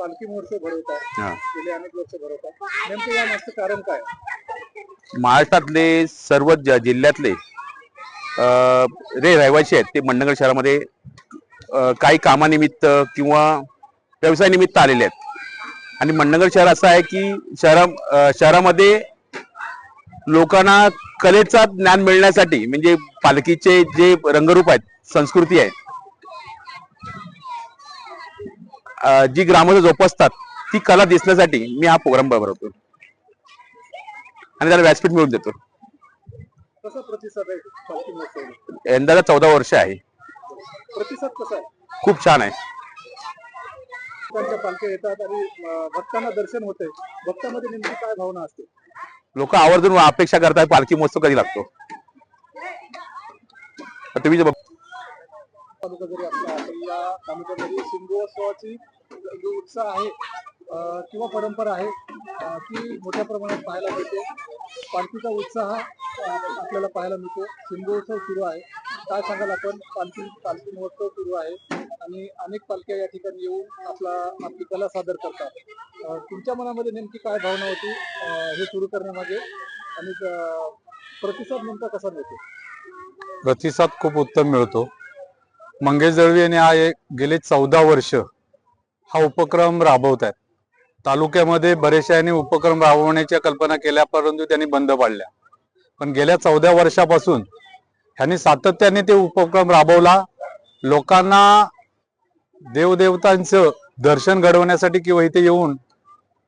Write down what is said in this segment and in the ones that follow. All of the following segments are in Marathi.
पालखी महोत्सव भरवतात, हा. गेले अनेक वर्ष भरवतात, नेमकं या मागचं कारण काय? महाराष्ट्रातले सर्व जिल्ह्यातले रहिवासी आहेत ते मंडणगड शहरामध्ये काही कामानिमित्त किंवा व्यवसाय निमित्त आलेले आहेत. आणि मंडणगड शहर असं आहे की शहरामध्ये लोकांना कलेचा ज्ञान मिळण्यासाठी, म्हणजे पालखीचे जे रंगरूप आहेत, संस्कृती आहे, जी ग्रामस्थ जोपासतात, ती कला दिसण्यासाठी मी हा प्रोग्राम भरवतो आणि त्याला व्यासपीठ मिळवून देतो. कसा प्रतिसाद आहे पालखी महोत्सव? यंदाला 14 वर्ष आहे. प्रतिसाद कसा आहे? खूप छान आहे. त्यांच्या पालख्या येतात आणि भक्तांना दर्शन होते. भक्तांमध्ये नेमकी काय भावना असते? लोक आवर्जून अपेक्षा करतात पालखी महोत्सव कधी लागतो. तुम्ही तालुका जरी असला तरी या तालुक्यामध्ये शिमगोत्सवाची जो उत्साह आहे किंवा परंपरा आहे ती मोठ्या प्रमाणात पाहायला मिळते. पालखीचा उत्साह आपल्याला पाहायला मिळतो. शिमगोत्सव सुरू आहे. काय सांगाल आपण? पालखी महोत्सव सुरू आहे आणि अनेक पालख्या या ठिकाणी येऊन आपली कला सादर करतात. तुमच्या मनामध्ये नेमकी काय भावना होती हे सुरू करण्यामागे आणि प्रतिसाद नेमका कसा मिळतो? प्रतिसाद खूप उत्तम मिळतो. मंगेश दळवी यांनी गेले 14 वर्ष हा उपक्रम राबवत आहेत. तालुक्यामध्ये बरेचशा उपक्रम राबवण्याच्या कल्पना केल्या, परंतु त्यांनी बंद पाडल्या. पण गेल्या 14 वर्षापासून ह्यांनी सातत्याने ते उपक्रम राबवला. लोकांना देवदेवतांचं दर्शन घडवण्यासाठी किंवा इथे येऊन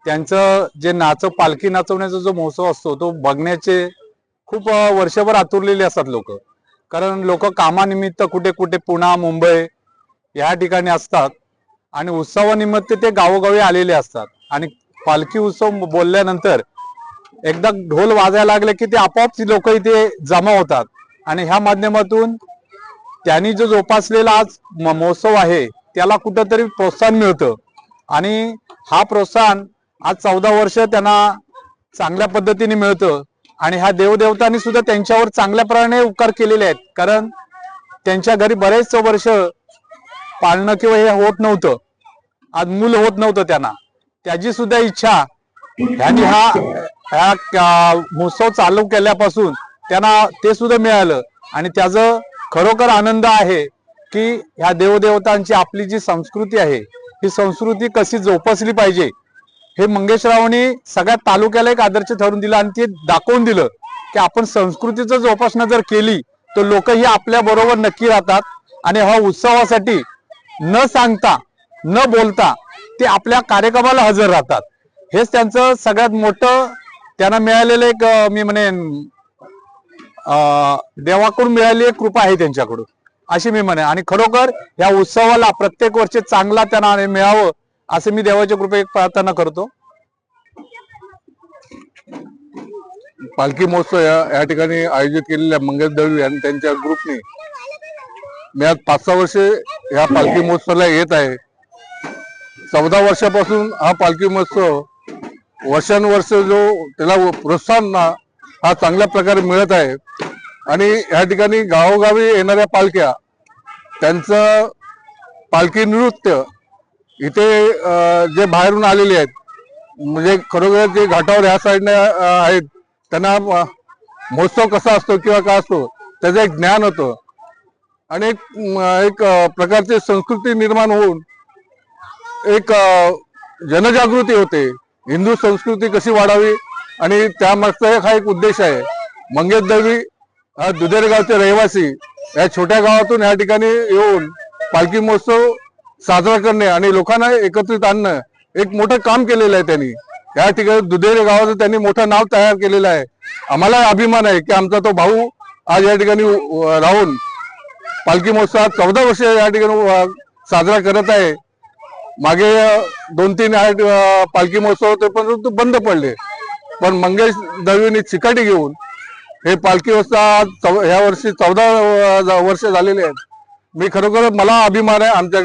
त्यांचं जे पालखी नाचवण्याचा जो महोत्सव असतो तो बघण्याचे खूप वर्षभर आतुरलेले असतात लोक. कारण लोक कामानिमित्त कुठे कुठे पुणे, मुंबई या ठिकाणी असतात आणि उत्सवानिमित्त ते गावोगावी आलेले असतात. आणि पालखी उत्सव बोलल्यानंतर एकदा ढोल वाजायला लागले की ते आपोआप लोक इथे जमा होतात. आणि ह्या माध्यमातून त्यांनी जो जोपासलेला आज महोत्सव आहे त्याला कुठंतरी प्रोत्साहन मिळतं. आणि हा प्रोत्साहन आज 14 वर्ष त्यांना चांगल्या पद्धतीने मिळतं. आणि ह्या देवदेवतांनी सुद्धा त्यांच्यावर चांगल्या प्रकारे उपकार केलेले आहेत. कारण त्यांच्या घरी बरेच वर्ष पाळणं किंवा हे होत नव्हतं, आज मूल होत नव्हतं त्यांना. त्याची सुद्धा इच्छा ह्यांनी ह्या महोत्सव चालू केल्यापासून त्यांना ते सुद्धा मिळालं. आणि त्याचं खरोखर आनंद आहे की ह्या देवदेवतांची आपली जी संस्कृती आहे ही संस्कृती कशी जोपासली पाहिजे हे मंगेशरावांनी सगळ्या तालुक्याला एक आदर्श ठरवून दिला. आणि ते दाखवून दिलं की आपण संस्कृतीचं जोपासना जर केली तर लोक ही आपल्या बरोबर नक्की राहतात. आणि हा उत्सवासाठी न सांगता न बोलता ते आपल्या कार्यक्रमाला हजर राहतात. हेच त्यांचं सगळ्यात मोठं त्यांना मिळालेलं एक मी म्हणेन देवाकडून मिळालेली एक कृपा आहे त्यांच्याकडून, अशी मी म्हणेन. आणि खरोखर या उत्सवाला प्रत्येक वर्षी चांगला त्यांना मिळावं असे मी देवाच्या कृपेने प्रार्थना करतो. पालखी महोत्सव या ठिकाणी आयोजित केलेल्या मंगेश दळवी आणि त्यांच्या ग्रुपने मी आज 5-6 वर्षे ह्या पालखी महोत्सवाला येत आहे. 14 वर्षापासून हा पालखी महोत्सव वर्षानुवर्ष जो त्याला प्रोत्साहन हा चांगल्या प्रकारे मिळत आहे. आणि या ठिकाणी गावोगावी येणाऱ्या पालख्या त्यांचं पालखी नृत्य इथे जे बाहेरून आलेले आहेत, म्हणजे खरोखर जे घाटावर ह्या साईडने आहेत त्यांना महोत्सव कसा असतो किंवा काय असतो त्याचं एक ज्ञान होतं. आणि एक प्रकारची संस्कृती निर्माण होऊन एक जनजागृती होते. हिंदू संस्कृती कशी वाढावी आणि त्यामागचा हा एक उद्देश आहे. मंगेश दळवी हा दुधेरे गावचे रहिवासी या छोट्या गावातून या ठिकाणी येऊन पालखी महोत्सव साजरा करणे आणि लोकांना एकत्रित आणणं एक मोठं काम केलेलं आहे त्यांनी. या ठिकाणी दुधेरे गावाचं त्यांनी मोठं नाव तयार केलेलं आहे. आम्हाला अभिमान आहे की आमचा तो भाऊ आज या ठिकाणी राहून पालखी महोत्सवात 14 वर्ष या ठिकाणी साजरा करत आहे. मागे 2-3 पालखी महोत्सव होते परंतु बंद पडले. पण मंगेश दळवींनी चिकाटी घेऊन हे पालखी महोत्सव ह्या वर्षी 14 वर्ष झालेले आहेत. मी खरोखर मला अभिमान आहे, आमच्या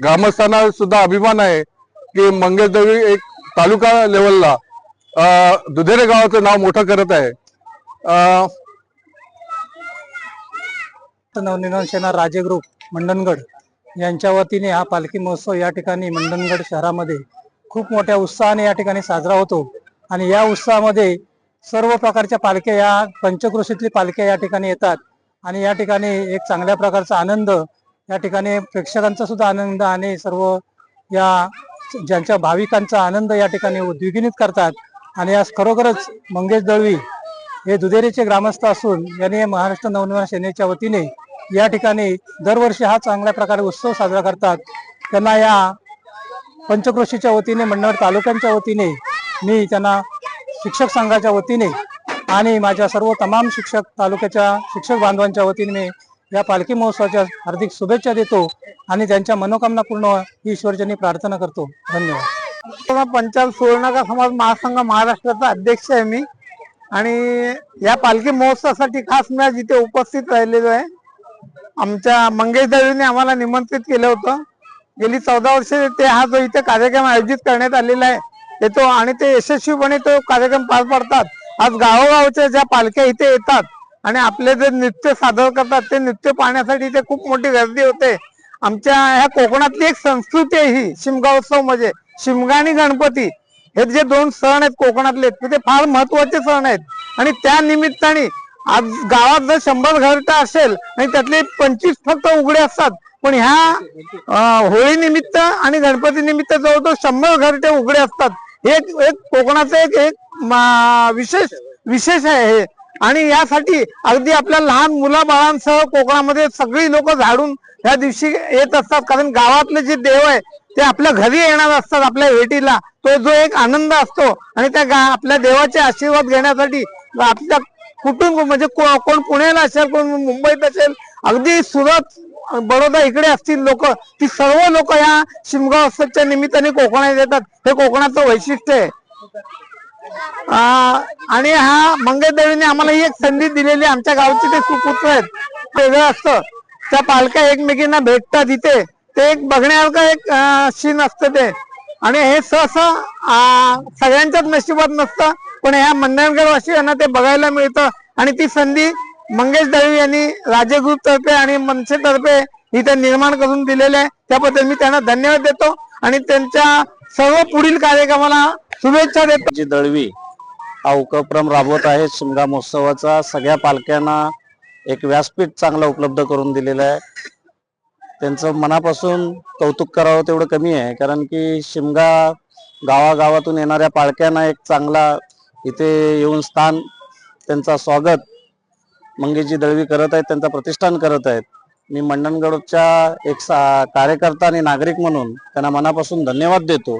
ग्रामस्थांना सुद्धा अभिमान आहे की मंगेश दळवी एक तालुका लेवलला दुधेरे गावाचं नाव मोठं करत आहे. नवनिर्माण सेना राजे ग्रुप मंडणगड यांच्या वतीने हा पालखी महोत्सव या ठिकाणी मंडणगड शहरामध्ये खूप मोठ्या उत्साहाने या ठिकाणी साजरा होतो आणि या उत्साहामध्ये सर्व प्रकारच्या पालख्या या पंचक्रोशीतली पालख्या या ठिकाणी येतात आणि या ठिकाणी एक चांगल्या प्रकारचा आनंद या ठिकाणी प्रेक्षकांचा सुद्धा आनंद आणि सर्व या ज्यांच्या भाविकांचा आनंद या ठिकाणी द्विगुणित करतात आणि आज खरोखरच मंगेश दळवी हे दुधेरीचे ग्रामस्थ असून यांनी महाराष्ट्र नवनिर्माण सेनेच्या वतीने या ठिकाणी दरवर्षी हा चांगल्या प्रकारे उत्सव साजरा करतात. त्यांना या पंचक्रोशीच्या वतीने मंडणगड तालुक्यांच्या वतीने मी त्यांना शिक्षक संघाच्या वतीने आणि माझ्या सर्व तमाम शिक्षक तालुक्याच्या शिक्षक बांधवांच्या वतीने मी या पालखी महोत्सवाच्या हार्दिक शुभेच्छा देतो आणि त्यांच्या मनोकामना पूर्ण ही ईश्वरचरणी प्रार्थना करतो. धन्यवाद. पंचाल सुवर्णका समाज महासंघ महाराष्ट्राचा अध्यक्ष आहे मी आणि या पालखी महोत्सवासाठी खास मी आज इथे उपस्थित राहिलेलो आहे. आमच्या मंगेश दळवीने आम्हाला निमंत्रित केलं होतं. गेली 14 वर्षे ते हा जो इथे कार्यक्रम आयोजित करण्यात आलेला आहे येतो आणि ते यशस्वीपणे तो कार्यक्रम पार पाडतात. आज गावोगावच्या ज्या पालख्या इथे येतात आणि आपले जे नृत्य सादर करतात ते नृत्य पाहण्यासाठी इथे खूप मोठी गर्दी होते. आमच्या ह्या कोकणातली एक संस्कृती आहे ही शिमगा उत्सव म्हणजे शिमगा आणि गणपती हे जे 2 सण आहेत कोकणातले ते फार महत्वाचे सण आहेत आणि त्या निमित्ताने आज गावात जर 100 घरटं असेल आणि त्यातले 25 फक्त उघडे असतात पण ह्या होळी निमित्त आणि गणपती निमित्त जवळजवळ 100 घरटे उघडे असतात. एक कोकणाचं एक विशेष आहे हे आणि यासाठी अगदी आपल्या लहान मुलाबाळांसह कोकणामध्ये सगळी लोक झाडून या दिवशी येत असतात कारण गावातले जे देव आहे ते आपल्या घरी येणार असतात आपल्या भेटीला. तो जो एक आनंद असतो आणि त्या आपल्या देवाचे आशीर्वाद घेण्यासाठी आपल्या कुटुंब म्हणजे कोण पुण्याला असेल कोण मुंबईत असेल अगदी सुरत बडोदा इकडे असतील लोक ती सर्व लोक या शिमगा उत्सवच्या निमित्ताने कोकणात येतात. हे कोकणाचं वैशिष्ट्य आहे आणि हा मंगेश दळवीने आम्हाला ही एक संधी दिलेली. आमच्या गावचे ते सुपुत्र आहेत वेगळं असतं. त्या पालख्या एकमेकींना भेटतात इथे ते एक बघण्यासारखं एक सीन असतं ते आणि हे सहसा सगळ्यांच्याच नशिबात नसतं पण ह्या मंडणगडवासियांना ते बघायला मिळतं आणि ती संधी मंगेश दळवी यांनी राजे ग्रुप तर्फे आणि मनसेतर्फे इथे निर्माण करून दिलेले आहे. त्याबद्दल मी त्यांना धन्यवाद देतो आणि त्यांच्या सर्व पुढील कार्यक्रमाला शुभेच्छा देतो. जी दळवी हा उपक्रम राबवत आहे शिमगा महोत्सवाचा सगळ्या पालख्यांना एक व्यासपीठ चांगला उपलब्ध करून दिलेलं आहे. त्यांचं मनापासून कौतुक करावं तेवढं कमी आहे कारण की शिमगा गावागावातून येणाऱ्या पालख्यांना एक चांगला इथे येऊन स्थान त्यांचा स्वागत मंगेशजी दळवी करत आहेत त्यांचा प्रतिष्ठान करत आहेत. मी मंडणगडच्या एक कार्यकर्ता आणि नागरिक म्हणून त्यांना मनापासून धन्यवाद देतो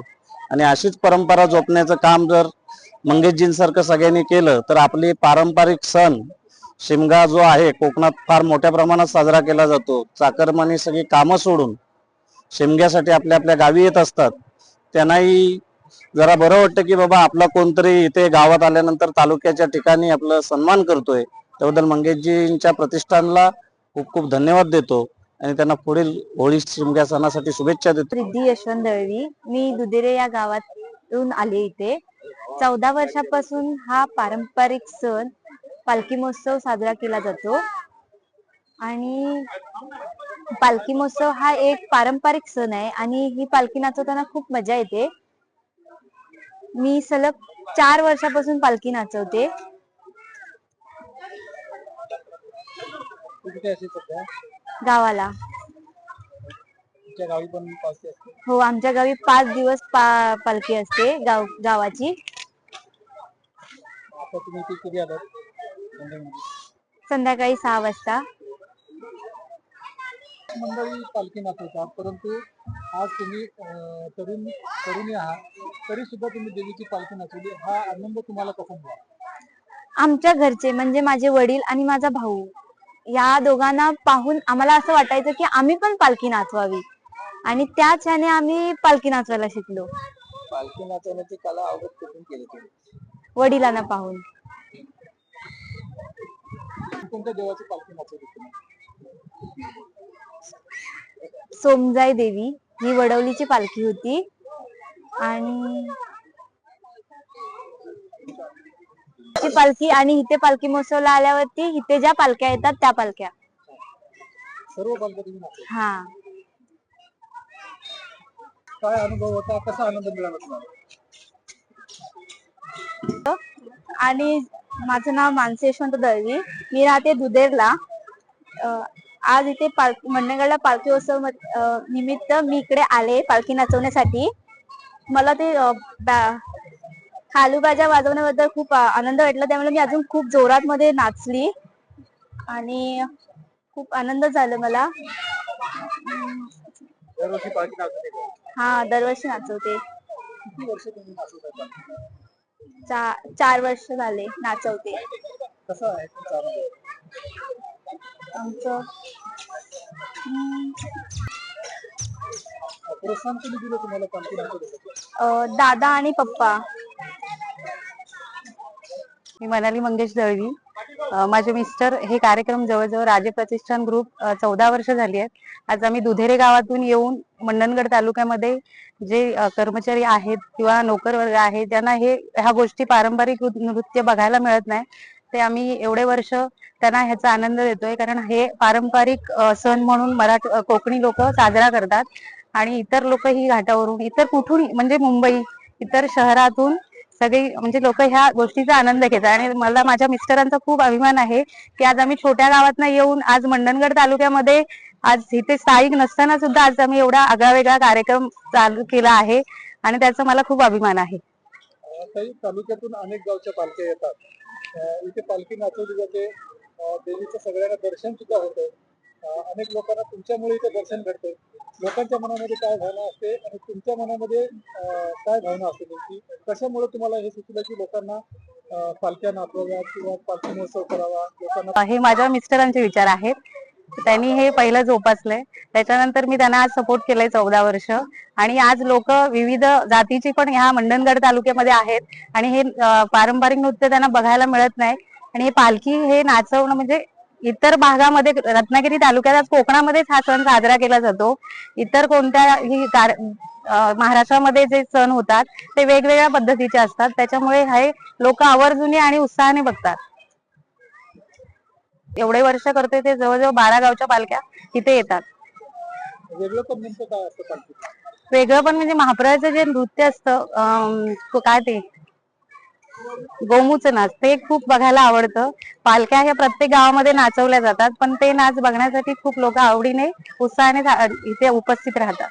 आणि अशीच परंपरा जोपण्याचं काम जर मंगेशजींसारखं सगळ्यांनी केलं तर आपली पारंपरिक सण शिमगा जो आहे कोकणात फार मोठ्या प्रमाणात साजरा केला जातो. चाकरमानी सगळी कामं सोडून शिमग्यासाठी आपल्या आपल्या गावी येत असतात. त्यांनाही जरा बरं वाटतं की बाबा आपला कोणतरी इथे गावात आल्यानंतर तालुक्याच्या ठिकाणी आपलं सन्मान करतोय. त्याबद्दल मंगेशजींच्या प्रतिष्ठानला खूप खूप धन्यवाद देतो आणि त्यांना पुढील होळी शिमग्या सणासाठी शुभेच्छा देतो. रिद्धी यशवंत दळवी, मी दुधेरे या गावातून आले इथे. 14 वर्षापासून हा पारंपरिक सण पालखी महोत्सव साजरा केला जातो आणि पालखी महोत्सव हा एक पारंपरिक सण आहे आणि ही पालखी नाचवताना खूप मजा येते. मी सलग 4 वर्षापासून पालखी नाचवते. गावाला हो आमच्या गावी 5 दिवस पालखी असते गावाची. संध्याकाळी 6 वाजता. मंडळी पालखी नाचवतात परंतु आज तुम्ही तरुणी आहात तरी सुद्धा तुम्ही देवीची पालखी नाचवली हा आनंद तुम्हाला कसा मिळाला? आमच्या घरचे म्हणजे माझे वडील आणि माझा भाऊ या दोघांना पाहून आम्हाला असं वाटायचं की आम्ही पण पालखी नाचवावी आणि त्याच ह्याने आम्ही पालखी नाचवायला शिकलो. पालखी नाचवण्याची कला अवगत कुठून केली तुम्ही? वडिलांना पाहून. कोणत्या देवाची पालखी नाचवली तुम्ही? सोमजाई देवी ही वडवलीची पालखी होती आणि पालखी आणि इथे पालखी महोत्सवला आल्यावरती इथे ज्या पालख्या येतात त्या पालख्या सर्व पालख्या तुम्ही नाचवल्या? हा. काय अनुभव होता, कसा आनंद मिळाला तुम्हाला? आणि माझं नाव मानसी यशवंत दळवी, मी राहते दुधेरला. आज इथे मंडणगडला पालखी उत्सव निमित्त मी इकडे आले पालखी नाचवण्यासाठी. मला ते खालूबाजा वाजवण्याबद्दल खूप आनंद वाटला, त्यामुळे मी अजून खूप जोरात मध्ये नाचली आणि खूप आनंद झाला मला. दरवर्षी पालखी नाचवते का? हा, दरवर्षी नाचवते. किती वर्ष तुम्ही नाचवताय पालखी? 4 वर्ष झाले नाचवते. कसं आहे तुमचा अनुभव? आमचं प्रोत्साहन कोणी दिलं तुम्हाला पालखी नाचवण्यासाठी? दादा आणि पप्पा. मी मनाली मंगेश दळवी. माझे मिस्टर हे कार्यक्रम जवळजवळ राजे प्रतिष्ठान ग्रुप 14 वर्ष झाली आहेत. आज आम्ही दुधेरे गावातून येऊन मंडणगड तालुक्यामध्ये जे कर्मचारी आहेत किंवा नोकर वर्ग आहे ज्यांना ह्या गोष्टी पारंपरिक नृत्य बघायला मिळत नाही, ते आम्ही एवढे वर्ष त्यांना ह्याचा आनंद देतोय. कारण हे पारंपरिक सण म्हणून कोकणी लोक साजरा करतात आणि इतर लोक ही घाटावरून, इतर कुठून म्हणजे मुंबई, इतर शहरातून सगळी म्हणजे लोक ह्या गोष्टीचा आनंद घेतात. आणि मला माझ्या मिस्टरांचा खूप अभिमान आहे की आज आम्ही छोट्या गावातनं येऊन आज मंडणगड तालुक्यामध्ये आज इथे स्थायिक नसताना सुद्धा आज आम्ही एवढा आगळावेगळा कार्यक्रम चालू केला आहे आणि त्याचा मला खूप अभिमान आहे. काही तालुक्यातून अनेक गावच्या पालख्या येतात. इथे पालखी नाचवली जाते, देवीचं सगळ्यांना दर्शन सुद्धा होतं. अनेक लोकांना तुमच्यामुळे इथे दर्शन घडतं. लोकांच्या मनामध्ये काय भावना असते आणि तुमच्या मनामध्ये काय भावना असते नेमकी? कशामुळे तुम्हाला हे सुचलं की लोकांना पालख्या नाचवाव्यात किंवा पालखी महोत्सव करावा? लोकांना हे माझ्या मिस्टरांचे विचार आहेत. त्यांनी हे पहिलं जोपासलंय, त्याच्यानंतर मी त्यांना आज सपोर्ट केलंय 14 वर्ष. आणि आज लोक विविध जातीची पण ह्या मंडणगड तालुक्यामध्ये आहेत आणि हे पारंपरिक नृत्य त्यांना बघायला मिळत नाही. आणि हे पालखी हे नाचवणं म्हणजे इतर भागामध्ये, रत्नागिरी तालुक्यात कोकणामध्येच हा सण साजरा केला जातो. इतर कोणत्याही महाराष्ट्रामध्ये जे सण होतात ते वेगवेगळ्या पद्धतीचे असतात. त्याच्यामुळे हे लोक आवर्जून आणि उत्साहाने बघतात. एवढे वर्ष करतोय ते जवळजवळ 12 गावच्या पालख्या इथे येतात. वेगळं पण नेमकं काय असतं पालखी? वेगळं पण म्हणजे महाप्रयाचं जे नृत्य असतं, काय ते गोमूचं नाच, ते खूप बघायला आवडतं. पालख्या ह्या प्रत्येक गावामध्ये नाचवल्या जातात, पण ते नाच बघण्यासाठी खूप लोक आवडीने उत्साहाने इथे उपस्थित राहतात.